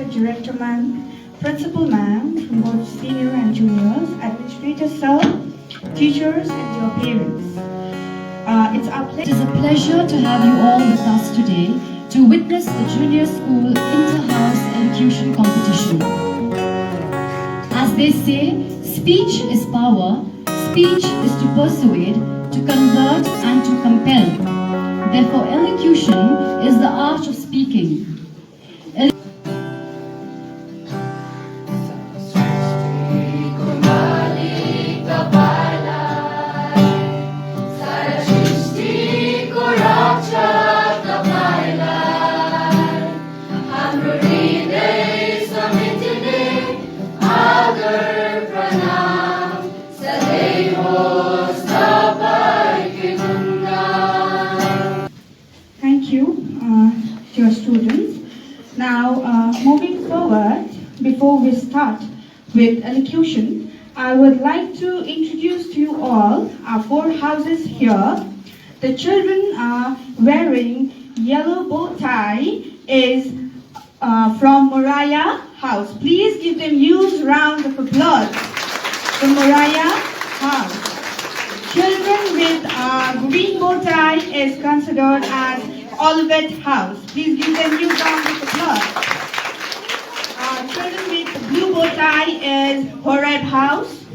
Executive Director Ma'am, Principal Ma'am from both senior and juniors, administrators sir, teachers and your parents. It is a pleasure to have you all with us today to witness the Junior School Inter-House Elocution Competition. As they say, speech is power, speech is to persuade, to convert and to compel. Therefore, elocution is the art of speaking. Thank you, dear students. Now, moving forward, before we start with elocution, I would like to introduce to you all our four houses here. The children are wearing yellow bow tie is from Moriah House. Please give them huge round of applause. The Moriah House. Children with green bow tie is considered as Olivet House. Please give them huge round of applause. Children with blue bow tie is Horeb House.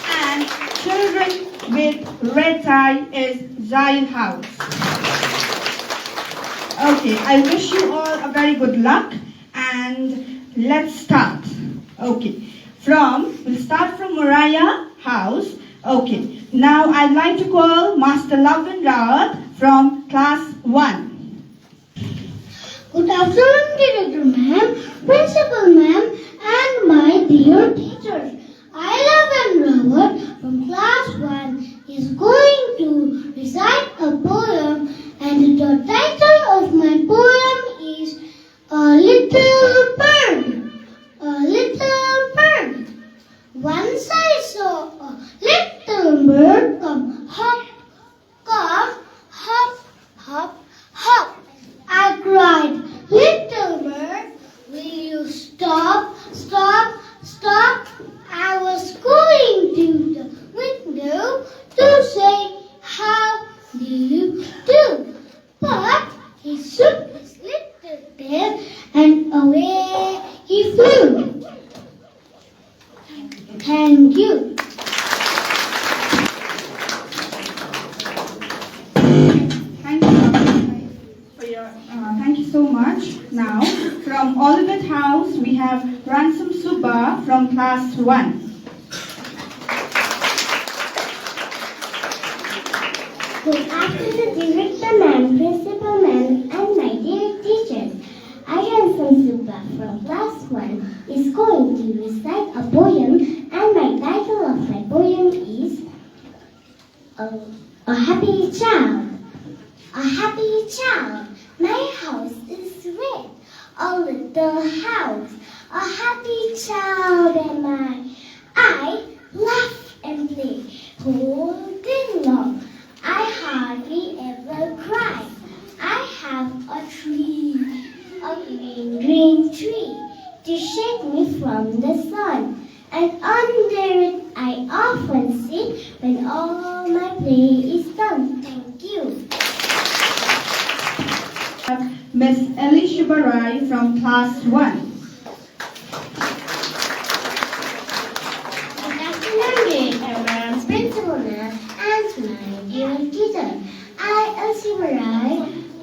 And children with red tie is Zion House. Okay, I wish you all a very good luck and let's start. Okay, we'll start from Moriah House. Okay, now I'd like to call Master Lavin Rawat from class 1. Good afternoon, Director Ma'am, Principal Ma'am, and my dear teachers. I, Lavin Rawat from class 1, is going to recite a poem, and the title of my poem is A Little Bird. A little bird. Once I saw a little bird come hop, hop, hop, hop. I cried, little bird, will you stop, stop, stop? I was going to the window to say, how do you do? But he shook his little tail and away he flew. Thank you. Thank you so much. Now, from Olivet House, we have Ransom Subba from class 1. Good afternoon, Director Ma'am, Principal Ma'am, and my dear teachers. I am Subba from class 1 is going to recite a poem, and my title of my poem is A Happy Child. A happy child. My house is red, a little house. A happy child am I laugh and play whole day long. I hardly ever cry. I have a tree, a green tree, to shade me from the sun. And under it I often sit when all my play is done. Thank you. Miss Ellie Shibarai from class 1. Good afternoon, Director Ma'am, Principal Ma'am, and my dear teacher. I am Shibarai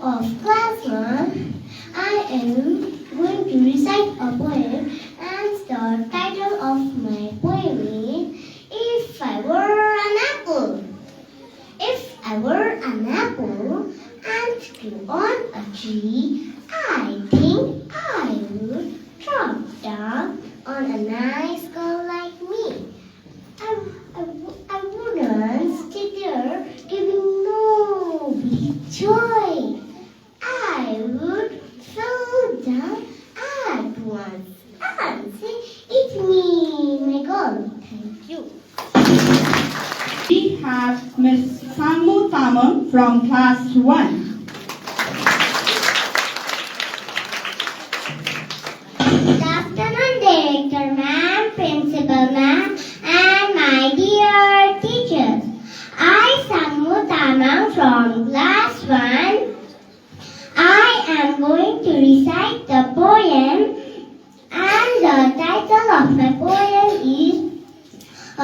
of class 1. I am going to recite a poem, and the title of my poem is If I Were an Apple. If I were an apple and grew on a tree, I think I would drop down on a nice girl like me. I wouldn't sit there giving nobody joy. I would fall down at once and say, it's me, my girl. Thank you. We have Miss Samu Tamam from class 1.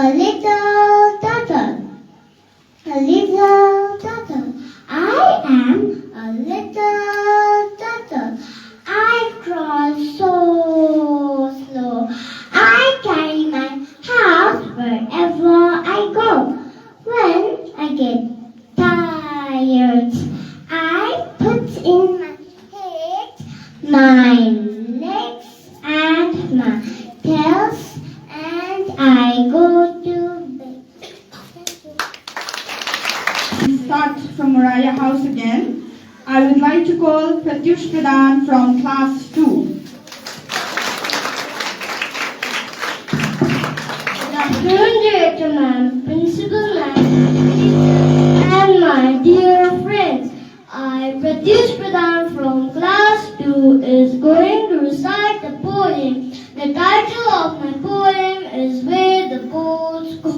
a little turtle. A little turtle. I am a little turtle. I crawl so slow. I carry my house wherever I go. When I get tired, I put in my head, my legs and my tails, and I go to bed. Start from Mariah House again. I would like to call Pratyush Pradhan from class 2. Good afternoon, Director Ma'am, Principal Ma'am, and my dear friends. I, Pratyush Pradhan from class 2, is going to recite the poem. The title of my poem is Where the Boats Go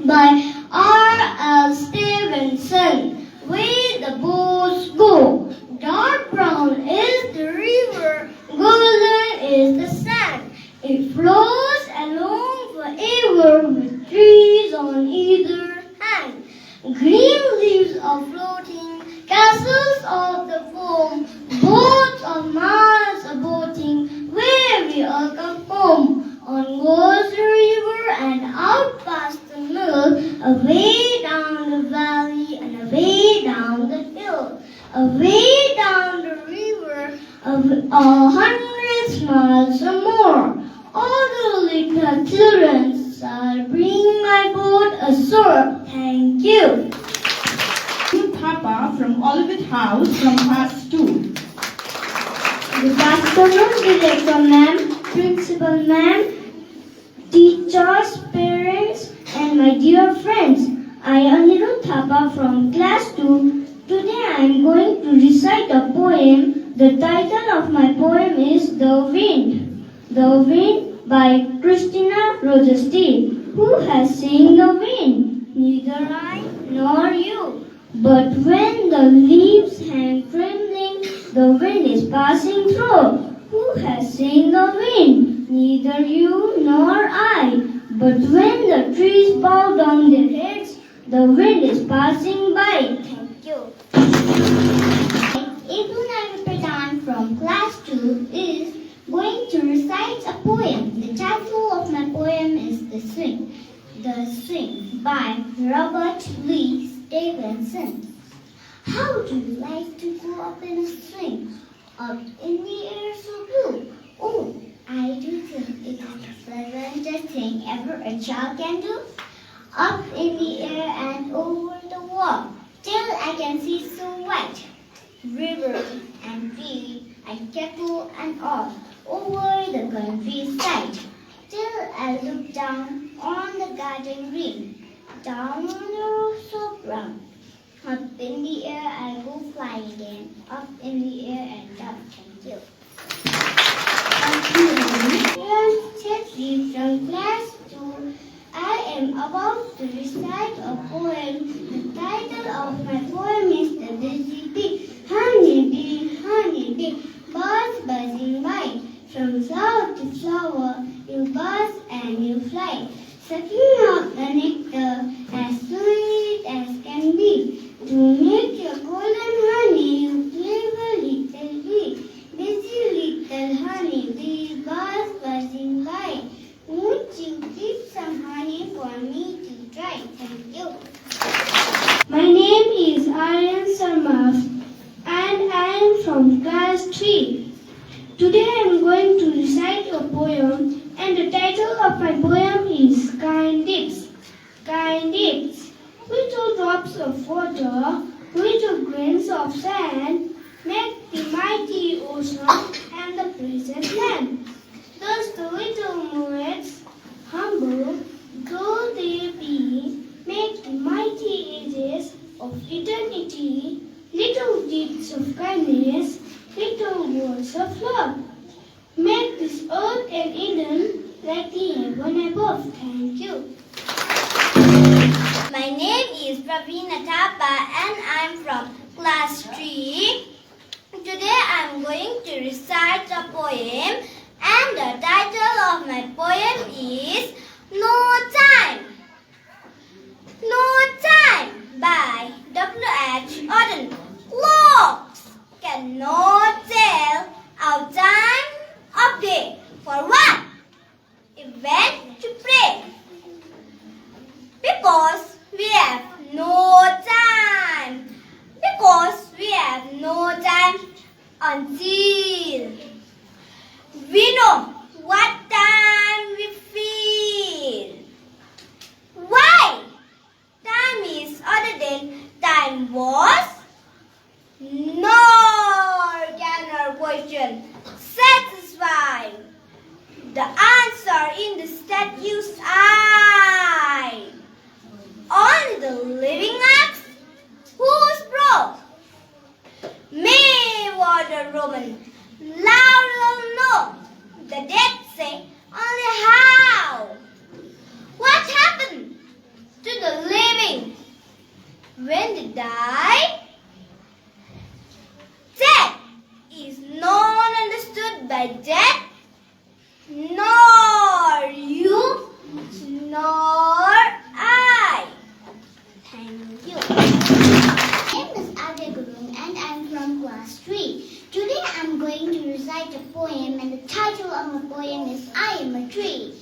by R.L. Stevenson. Where the boats go. Dark brown is the river, golden is the sand. It flows along forever with trees on either hand. Green leaves are floating, castles of the foam, boats of Mars are boating, where we all come home. On goes the river and out past the mill, away down the valley and away down the hill. Away down the river, 100 miles or more. All the little children shall bring my boat ashore. Thank you. Papa from Olivet House from class 2. Good afternoon, Director Ma'am, Principal Ma'am, teachers, parents, and my dear friends. I am Anirudh Thapa from class 2. Today I am going to recite a poem. The title of my poem is The Wind. The Wind by Christina Rogers-Steele. Who has seen the wind? Neither I nor you. But when the leaves hang trembling, the wind is passing through. Who has seen the wind? Neither you nor I. But when the trees bow down their heads, the wind is passing by. Thank you. Ibn Pradhan from class 2 is going to recite a poem. The title of my poem is The Swing. The Swing by Robert Louis Stevenson. How do you like to go up in a swing? Up in the air so blue. Oh, I do think it is the pleasantest thing ever a child can do. Up in the air and over the wall, till I can see so white. River and tree and kettle and all, over the countryside. Till I look down on the garden green, down on the roof so brown. Up in the air I go fly again, up in the air and down. Thank you. Chetri from class 2. I am about to recite a poem. The title of my poem is The Busy Bee. Honey bee, birds buzzing by. From flower to flower, you buzz and you fly, sucking out the nectar as sweet as can be. To make your golden honey, you clever little bee. Busy little honey bee, birds buzzing by. Won't you keep some honey for me to try? Thank you. My name is Aryan Sarmaf and I am from class 3. Today I am going to recite a poem and the title of my poem is Kind Dips. Kind dips. Little drops of water, little grains of sand, make the mighty ocean and the present land. Thus the little mermaids, humble though they be, make the mighty ages of eternity, little deeds of kindness, little words of love. Make this earth an Eden like the heaven above. Thank you. My name is Praveena Thapa and I am from class 3. Today I am going to recite a poem and the title of my poem is No Time. by W.H. Auden. Clocks cannot tell our time of day. For what? Event to pray. Because we have no time. Because we have no time until we know what time we feel. Why? Time is other than time was. Nor can our question satisfy. The answer in the statue's eye. Only the living axe whose broke may water Roman loud will know. The dead say only how. What happened to the living when they die? Death is not understood by death, nor you, nor I. Thank you. My name is Adya Guru and I am from class 3. Today I am going to recite a poem and the title of my poem is I am a tree.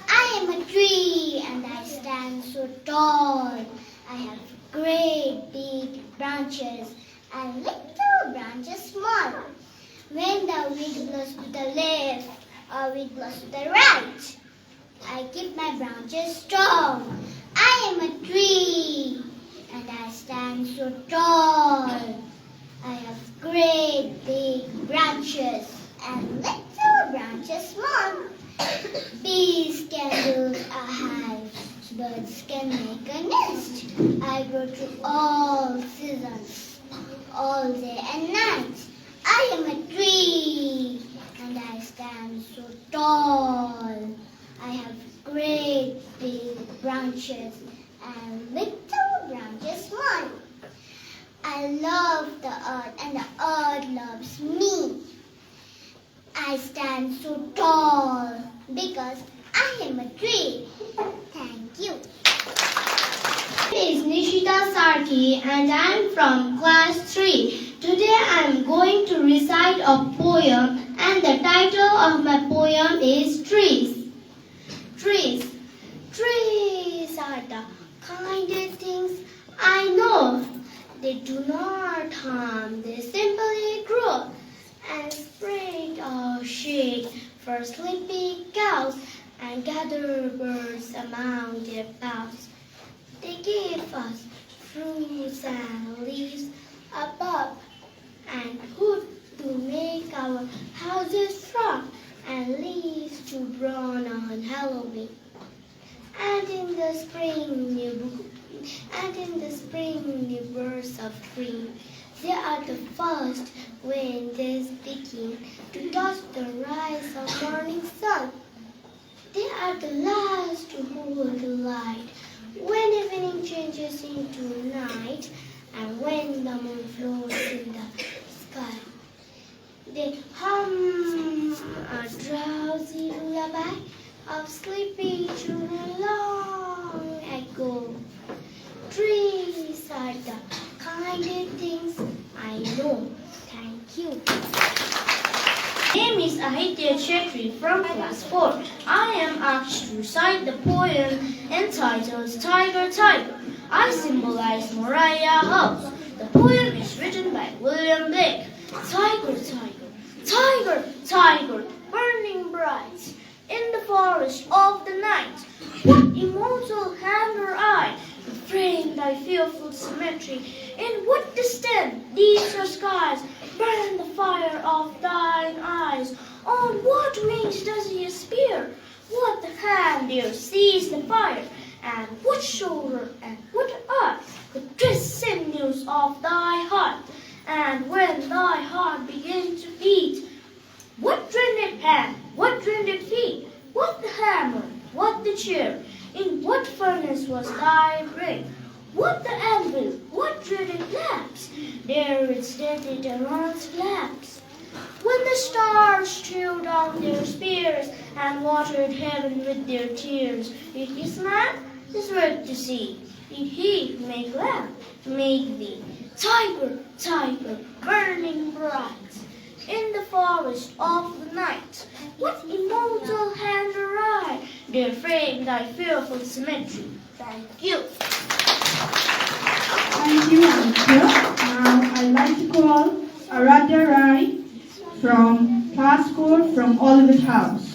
I am a tree and I stand so tall. I have great big branches and little branches small. When the wind blows to the left or wind blows to the right, I keep my branches strong. I am a tree and I stand so tall. I have great big branches and little branches small. Bees can build a hive, birds can make a nest. I grow through all seasons, all day and night. I am a tree and I stand so tall. I have great big branches and little branches small. I love the earth and the earth loves me. I stand so tall because I am a tree. Thank you. My name is Nishita Sarki and I am from class 3. Today I am going to recite a poem and the title of my poem is Trees. Trees. Trees are the kindest things I know. They do not harm, they simply grow and spread our shade for sleepy cows and gather birds among their boughs. They give us fruits and leaves above and wood to make our houses strong and leaves to brown on Halloween. And in the spring new bursts of green, they are the first when they begin to touch the rise of morning sun. They are the last to hold the light when evening changes into night and when the moon floats in the sky. They hum a drowsy lullaby of sleepy children long ago. Trees are the kindest things I know. Thank you. My name is Ahitya Chetri from class 4. I am asked to recite the poem entitled Tiger, Tiger. I symbolize Moriah House. The poem is written by William Blake. Tiger, tiger, tiger, tiger, burning bright in the forest of the night. What immortal hand or eye to frame thy fearful symmetry? In what distant deeps or skies burn the fire of thine eyes? On what wings does he aspire? What hand there sees the fire? And what shoulder and what earth the twist sinews of thy heart? And when thy heart begins to beat, what trended hand, what trended feet, what the hammer, what the chair, in what furnace was thy brain? What the anvil, what dreaded lamps, there it steadied amongst lamps. When the stars threw down their spears and watered heaven with their tears, did he smile? his work to see. Did he make lamp, make thee, tiger, tiger, burning bright, in the forest of the night? What immortal hand awry dare frame thy fearful symmetry? Thank you. Thank you, Aditya. Now I'd like to call Aradhya Rai from Class 4 from Olivet House.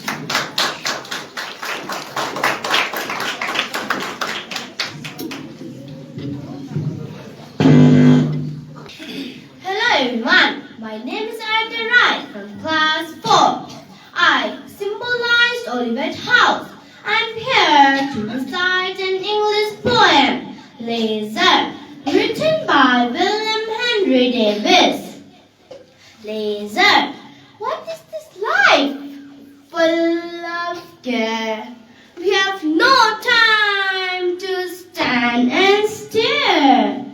Hello everyone, my name is Aradhya Rai from Class 4. I symbolized Olivet House. I'm here to recite an English poem, Laser, written by William Henry Davis. Laser, what is this life? Full of care. We have no time to stand and stare.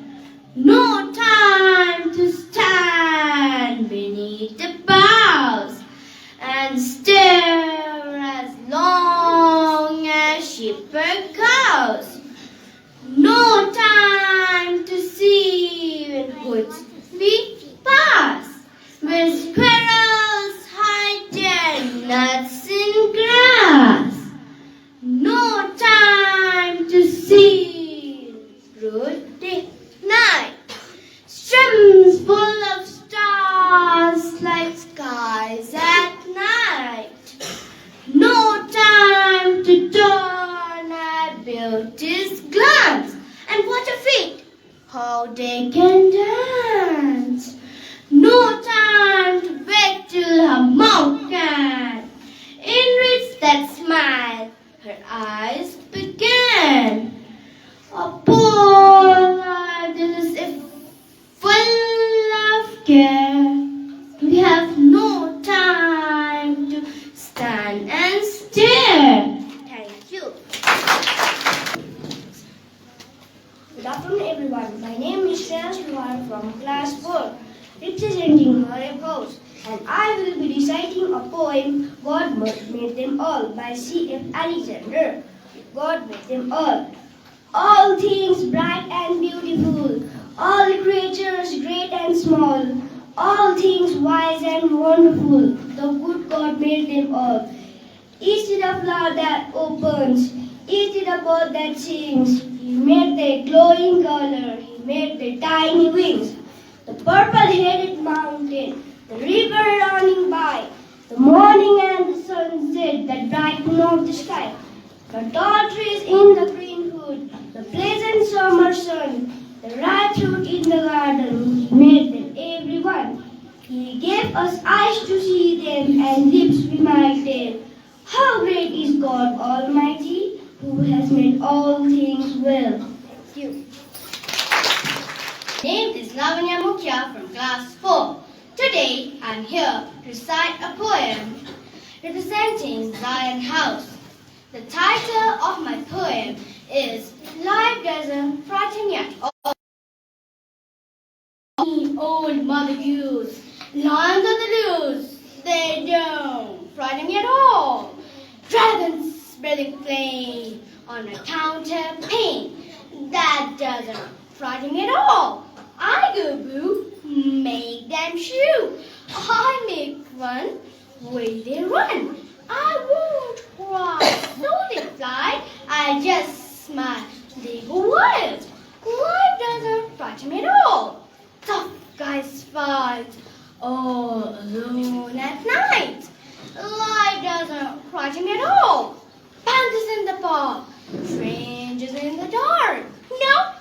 No time to stand beneath the boughs and stare as long as shepherd goes. No time to see when woods we pass, where squirrels hide their nuts in grass. No time to see broad day night, streams full of stars like skies at night. No time to turn at beauty's glance and watch a feet, how they can dance. No time to wait till her mouth can enrich that smile her eyes began. A poor life is if full of care. We have no time to stand and stare. Thank you. Good afternoon everyone. My name is Shreyas Luhan from Class 4, representing Horeb House, and I will be reciting a poem, God Made Them All, by C.F. Alexander. God made them all things bright and beautiful, all creatures great and small, all things wise and wonderful. The good God made them all. Each is a flower that opens, each is a bird that sings. He made their glowing color, he made their tiny wings. The purple-headed mountain, the river running by, the morning and the sunset that brighten up the sky. The tall trees in the green wood, the pleasant summer sun, the ripe fruit in the garden, he made them everyone. He gave us eyes to see them and lips we might tell. How great is God Almighty, who has made all things well. Thank you. My name is Lavanya Mukhya from Class 4. Today I am here to recite a poem representing Zion House. The title of my poem is Life Doesn't Frighten Me at All. Old Mother Goose, lions on the loose, they don't frighten me at all. Dragons spreading flame on my counterpane, that doesn't frighten me at all. I go boo, make them shoo. I make one, way they run. I won't cry, so they fly. I just smile, they go wild. Life doesn't frighten me at all. Tough guys fight all alone at night. Life doesn't frighten me at all. Panthers in the park, strangers in the dark. No,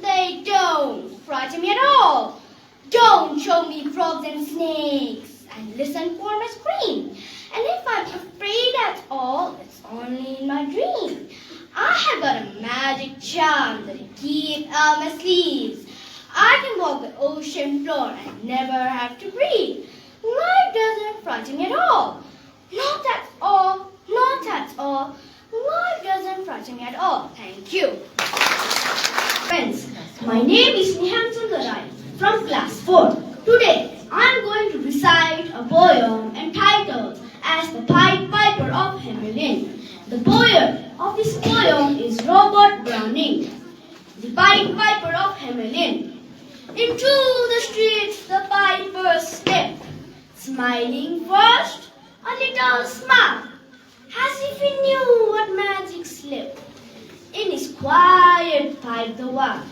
they don't frighten me at all. Don't show me frogs and snakes and listen for my scream. And if I'm afraid at all, it's only in my dream. I have got a magic charm that I keep out my sleeves. I can walk the ocean floor and never have to breathe. Life doesn't frighten me at all. Not at all, not at all. Life doesn't frighten me at all. Thank you. Friends, my name is Niham Sundarai from Class 4. Today, I am going to recite a poem entitled as The Pied Piper of Hamelin. The poem of this poem is Robert Browning, the Pied Piper of Hamelin. Into the streets the piper stepped, smiling first, a little smile, as if he knew what magic slept in his quiet pipe the while.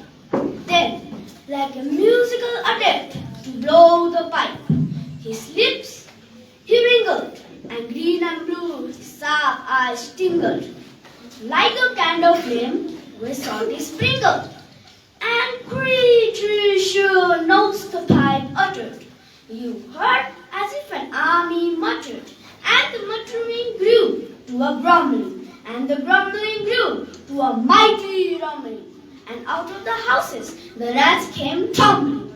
Then, like a musical adept to blow the pipe, his lips he wrinkled, and green and blue his sharp eyes tingled. Like a candle flame where salt is sprinkled, and creature sure notes the pipe uttered. You heard as if an army muttered, and the muttering grew to a grumbling, and the grumbling grew to a mighty rumbling. And out of the houses the rats came tumbling.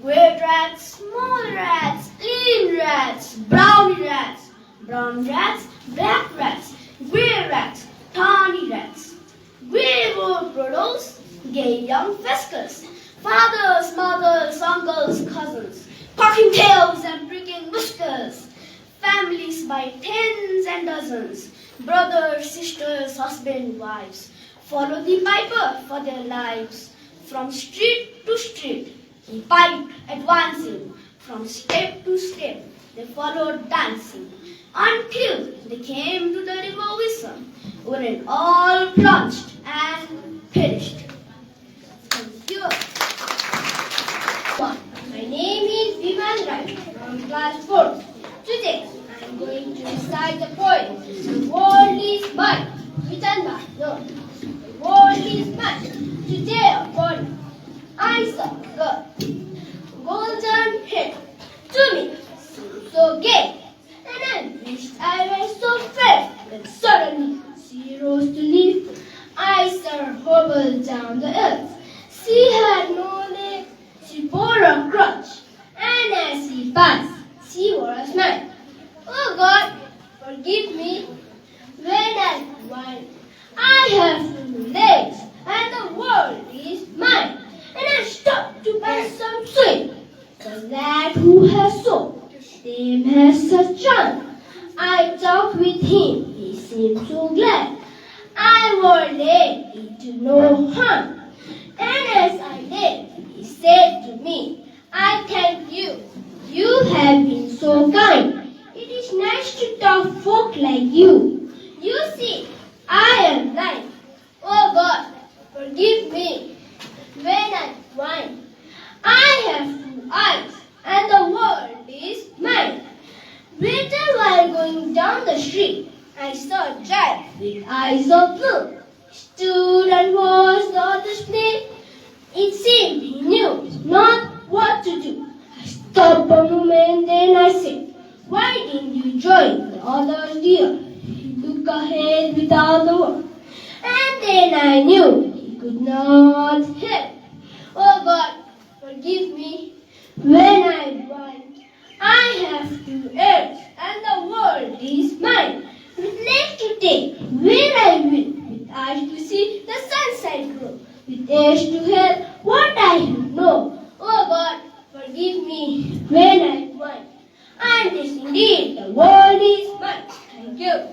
Great rats, small rats, lean rats, brown rats, black rats, grey rats, tawny rats, grey old brothers, gay young feskers, fathers, mothers, uncles, cousins, cocking tails and pricking whiskers, families by tens and dozens, brothers, sisters, husbands, wives, follow the piper for their lives. From street to street, he piped advancing. From step to step, they followed dancing, until they came to the river Wisdom, wherein all plunged and perished. Thank you. My name is Viman Rai from class 4. Today, I am going to recite the poem, The World is Mine, written by Lord. The world is mine. Today upon I saw a girl, golden hair, to me seemed so gay, and I wished I were so fair. Then suddenly she rose to leave. I saw her hobble down the earth. She had no legs, she bore a crutch, and as she passed, she wore a smile. Oh God, forgive me when I whine. I have 2 legs, and the world is mine. And I stopped to buy some sweet. The lad who has soap, same has a charm. I talked with him, he seemed so glad. I warned him to no harm. And as I did, he said to me, I thank you. You have been so kind. It is nice to talk folk like you. You see, I am blind. Oh God, forgive me when I whine. I have 2 eyes, and the world is mine. Later, while going down the street, I saw a child with eyes of blue. He stood and watched the others play. It seemed he knew not what to do. I stopped a moment, then I said, why didn't you join the others, dear? He looked ahead without a word, and then I knew he could not help. Oh God, forgive me when I whine. I have 2 ears, and the world is mine. With legs to take where I will, with eyes to see the sunset grow, with ears to hear what I know. Oh God, forgive me when I whine. And this indeed, the world is mine. Thank you.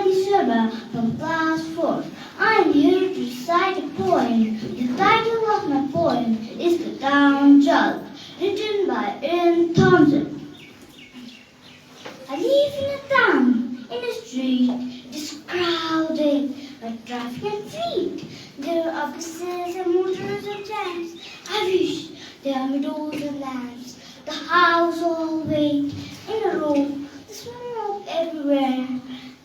Sharma from class 4. I am here to recite a poem. The title of my poem is The Town Jug, written by Ian Thompson. I live in a town, in a street, just crowded by traffic and fleet. There are buses and motors and trams. I wish there are meadows and lands. The house all wait in a row. The smoke everywhere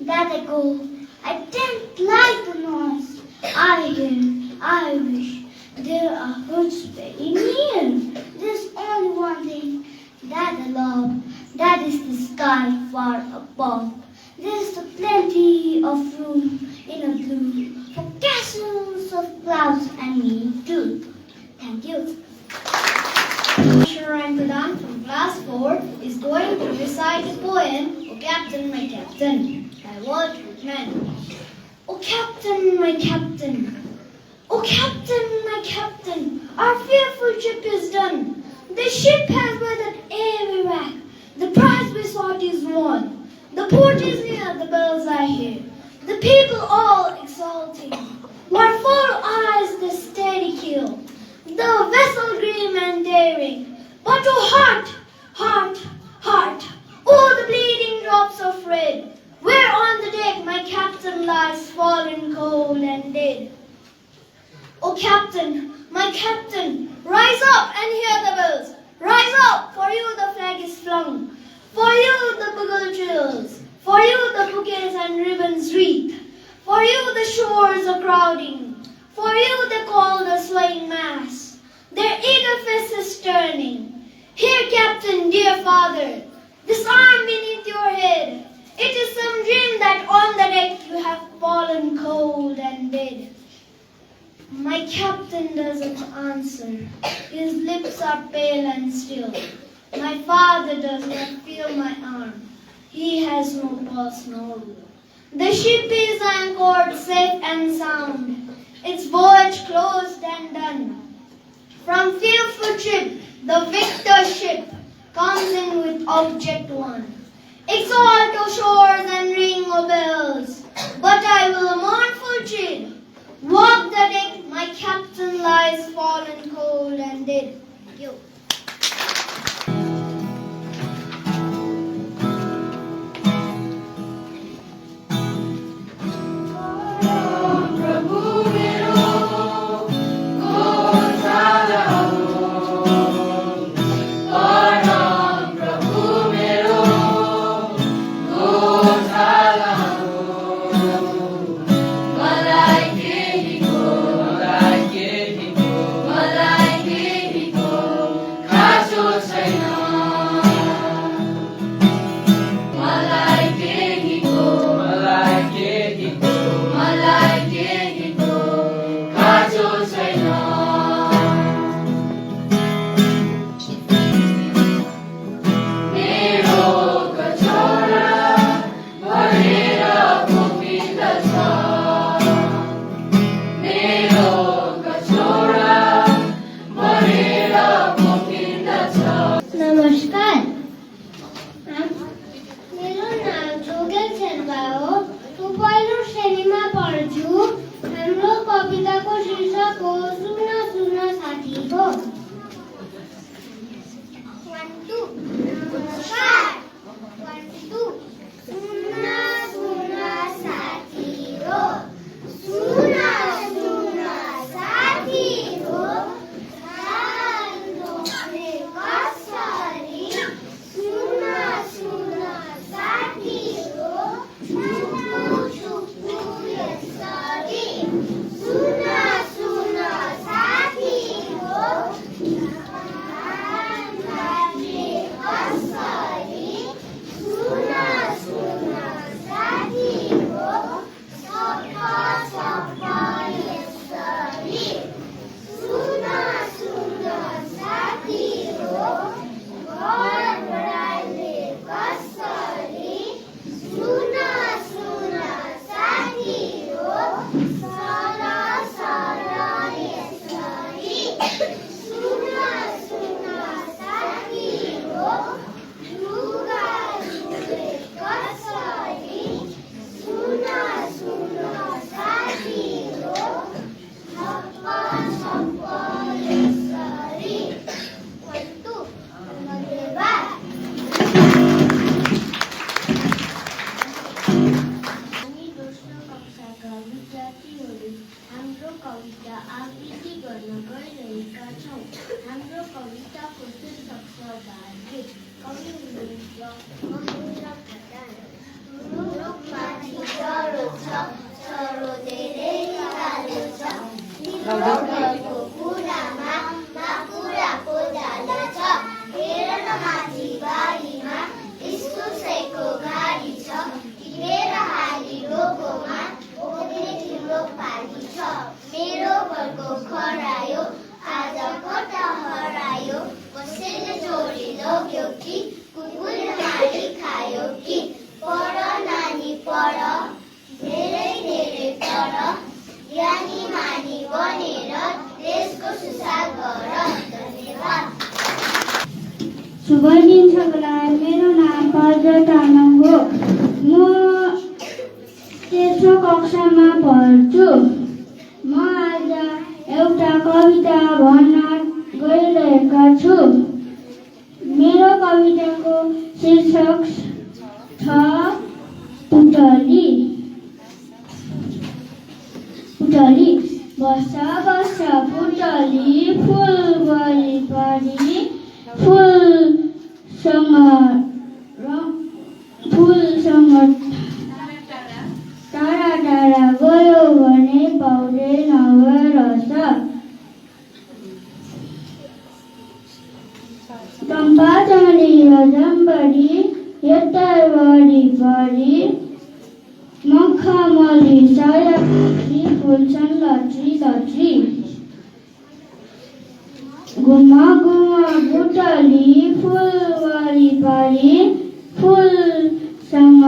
that I go. I don't like the noise I hear. I wish there are hoods very near. There's only one thing that I love, that is the sky far above. There's so plenty of room in a blue for castles of clouds and me too. Thank you. Sharan Pradhan from class 4 is going to recite the poem, O Captain, My Captain, by Walt Whitman. O Captain, my Captain, O Captain, my Captain, our fearful ship is done. The ship has weathered every rack. The prize we sought is won. The port is near, the bells I hear. the people all exulting. Were full eyes the steady keel, the vessel grim and daring. But oh heart, heart, heart, oh the bleeding drops of red, where on the deck my captain lies fallen cold and dead. Oh captain, my captain, rise up and hear the bells. Rise up, for you the flag is flung, for you the bugle trills, for you the bouquets and ribbons wreath, for you the shores are crowding, for you they call the swaying mass, their eager faces turning. Here, captain, dear father, this arm beneath your head, it is some dream that on the deck you have fallen cold and dead. My captain doesn't answer. His lips are pale and still. My father does not feel my arm. He has no pulse nor will. The ship is anchored safe and sound, its voyage closed and done. From fearful trip, the victor ship comes in with object won. Exalt, O shores, and ring, O bells, but I will mournful tread. Walk the deck, my captain lies fallen cold and dead. Thank you. नमस्कार मेरो नाम जोगेल शेर्पा हो म पहिलो श्रेणीमा पढ्छु हाम्रो कविताको शीर्षक हो सुन सुन साथी हो नमस्कार सुन सुन साथी हो सुन सुन साथी हो शुभ दिन सबैलाई मेरो नाम पर्वत तामाङ हो म तेस्रो कक्षामा पढ्छु। म आज एउटा कविता भन्न गइरहेका छु। मेरो कविताको शीर्षक छ पुतली। बस्छ बस्छ पुतली फुल वरिपरि, फुलसँग टाढा टाढा गयो भने पाउँदैन रस। चम्पा चमेली जम्बरी यता वरिपरि, मखमली सयपत्री फुल्छन् लत्री लत्री। घुमा घुमा पुतली फुल वरिपरि, फुलसँग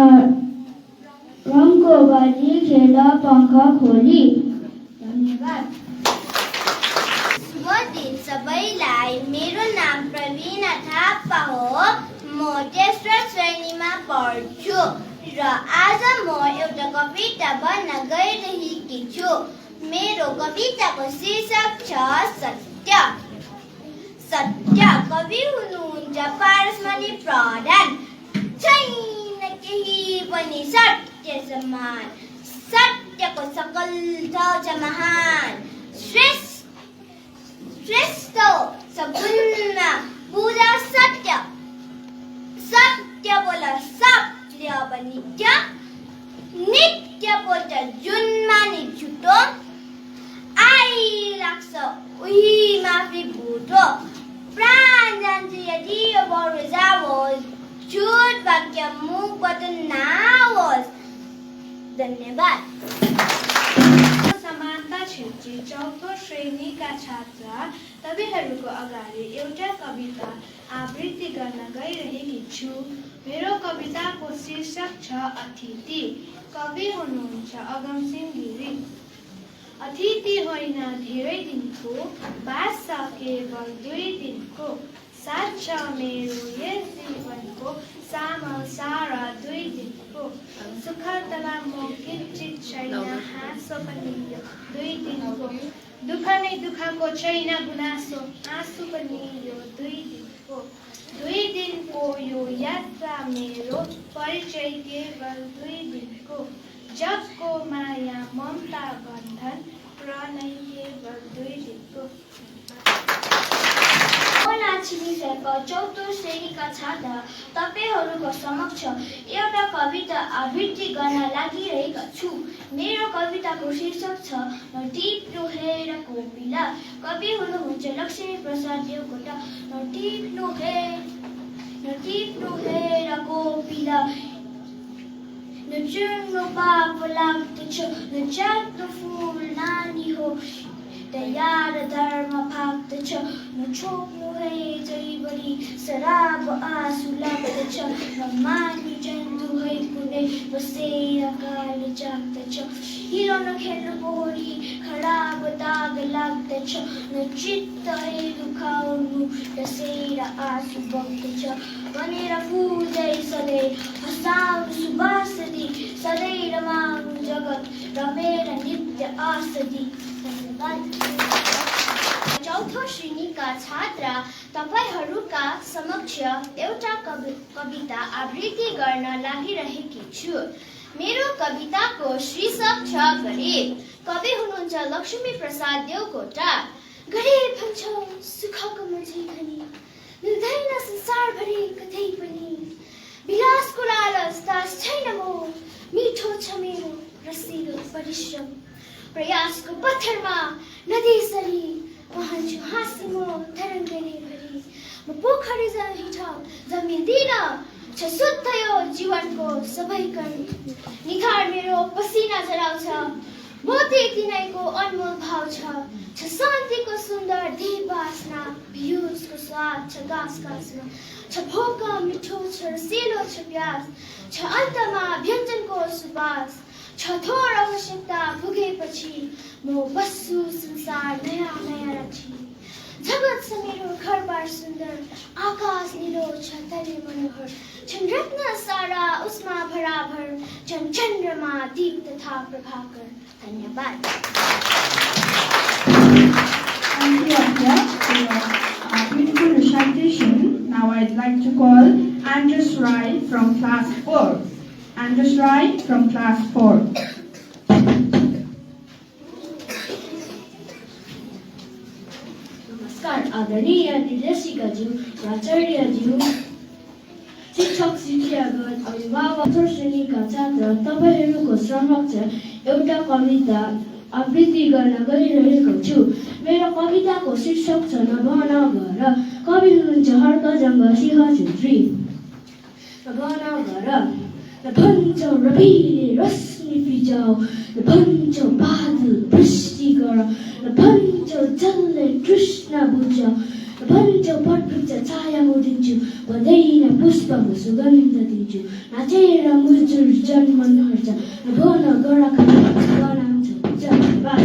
रङको गरी खेल पङ्ख खोली। धन्यवाद। शुभ दिन सबैलाई। मेरो नाम प्रवीणा थापा हो। म तेस्रो श्रेणीमा पढ्छु र आज म एउटा कविता भन्न गइरहेकी छु। मेरो कविताको शीर्षक छ सत्य। सत्य कवि हुनुहुन्छ पारसमणि प्रधान। छैन केही पनि सत्य समान, सत्यको सकल छ महान। श्रेष्ठ सगुण पूजा सत्य, सत्य बोल सत्य नित्य, नित्य बोल्छ जुनमा नि झुटो, आइलाग्छ उही माफी भुटो। प्राण जान्छ यदि यो बढ्दै जाओस्, झुट वाक्य मुखबाट नआओस्। धन्यवाद। समानता छेत्री चौथो श्रेणीका छात्रा, तपाईँहरूको अगाडि एउटा कविता आवृत्ति गर्न गइरहेकी छु। मेरो कविताको शीर्षक छ अतिथि। कवि हुनुहुन्छ अगमसिंह गिरी। अतिथि होइन धेरै दिनको, बास केवल 2 दिनको। साथ छ मेरो यस जीवनको, सामल सारा 2 दिनको। सुख तला म किञ्चित छैन, हाँसो पनि यो 2 दिनको। दुःख नै दुःखको छैन गुनासो, आँसु पनि यो 2 दिनको। 2 दिनको यो यात्रा मेरो, परिचय केवल 2 दिनको। जगको माया ममता बन्धन, प्रणय केवल 2 दिनको। चौथो श्रेणीका छात्र, तपाईँहरूको समक्ष एउटा कविता आवृत्ति गर्न लागिरहेका छु। मेरो कविताको शीर्षक छ नटिप्नु हेर कोपिला। कवि हुनुहुन्छ लक्ष्मी प्रसाद देवकोटा। नटिप्नु हेर कोपिला, नचुर्नु पाप लाग्दछ, नच्यात्नु फुल नानी हो, तयार धर्म भाग्दछ। नछोप्नु है जैवरी, शराब आँसु लाग्दछ। नमान्नु जन्तु है कुनै, बसेर काल जाग्दछ। हिरो नखेल्नु पोरी, खराब दाग लाग्दछ। नचित्त है दुखाउनु, डसेर आँसु बग्दछ। भनेर फुल्दै सधैँ हँसाउनु सुबासदी, सधैँ रमाउनु जगत रमेर नित्य आसदी। चौथो श्रेणीका छात्रा, तपाईहरूका समक्ष एउटा कविता आवृत्ति गर्न लागिरहेकी छु। मेरो कविताको शीर्षक छ गरिब। कवि हुनुहुन्छ लक्ष्मी प्रसाद देवकोटा। गरिब भन्छौ सुखको मझै खनी, मिल्दैन संसारभरि कतै पनि। विलासको लालच दास छैन म, मिठो छ मेरो रसिलो परिश्रम। प्रयासको पत्थरमा नदीसरी, वहान्छु हाँसी म तरङ्गले भरी। म पोखरी ठाउँ जमिन्दिन, छ शुद्ध यो जीवनको सबै कण। निखार मेरो पसिना झराउँछ, मोती तिनैको अनमोल भाव छ। शान्तिको सुन्दर देव बासना, पियुसको स्वाद छ गाँस गाँसमा। छ भोक मिठो छ रसिलो छ प्यास, छ अन्तमा व्यञ्जनको सुवास। छ थोर आवश्यकता पुगेपछि, म बस्छु संसार नयाँ नयाँ रची। जगत छ मेरो घरबार सुन्दर, आकाश निलो छ तले मनोहर। छन् रत्न सारा उसमा भराभर, छ चंद्रमा दीप तथा प्रभाकर. धन्यवाद. Thank you, Akya, for your beautiful recitation. Now I'd like to call Andres Rai from class 4. Andres Rai from class 4. नमस्कार आदरणीय निर्देशिकाज्यू प्राचार्यज्यू शिक्षक शिक्षागण अभिभावक श्रेणीका छात्र तपाईहरूको समक्ष एउटा कविता आवृत्ति गर्न गइरहेको छु. मेरो कविताको शीर्षक छ नभन घर. कवि हुनुहुन्छ हर्क जङ्ग सिंह छेत्री. नभन घर भन्छौ रविले रश्मि फिजाऊ, भन्छौ बादल वृष्टि गर, भन्छौ जलले कृष्ण बुझाऊ, भन्छौ पटवृक्ष छाया उदिन्छु, भन्दैन पुष्पको सुगन्ध दिन्छु, नाचेर मुजुर जन्म नर्छ, भन गराका बनाउँछ जन्मबार.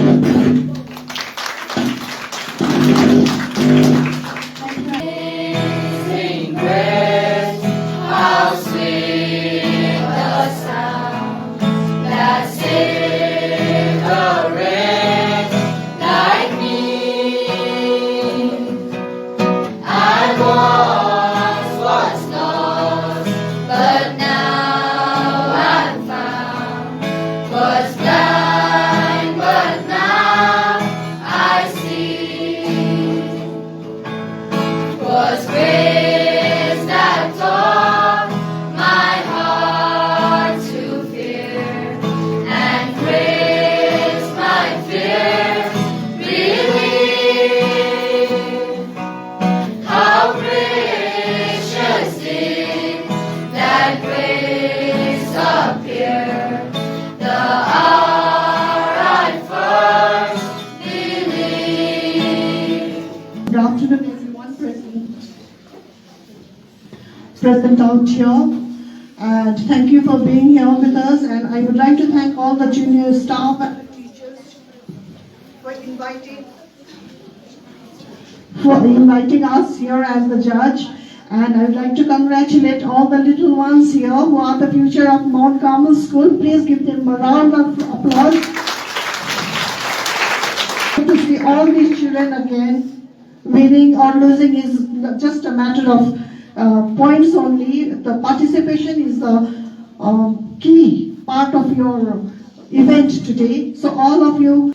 Good afternoon, everyone present out here, and thank you for being here with us. And I would like to thank all the junior staff and the teachers for inviting us here as the judge. And I would like to congratulate all the little ones here who are the future of Mount Carmel School. Please give them a round of applause. To see all these children again, winning or losing is just a matter of points only. The participation is the key part of your event today. So all of you.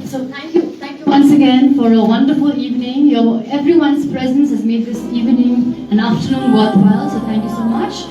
So thank you once again for a wonderful evening. Everyone's presence has made this evening and afternoon worthwhile. So thank you so much.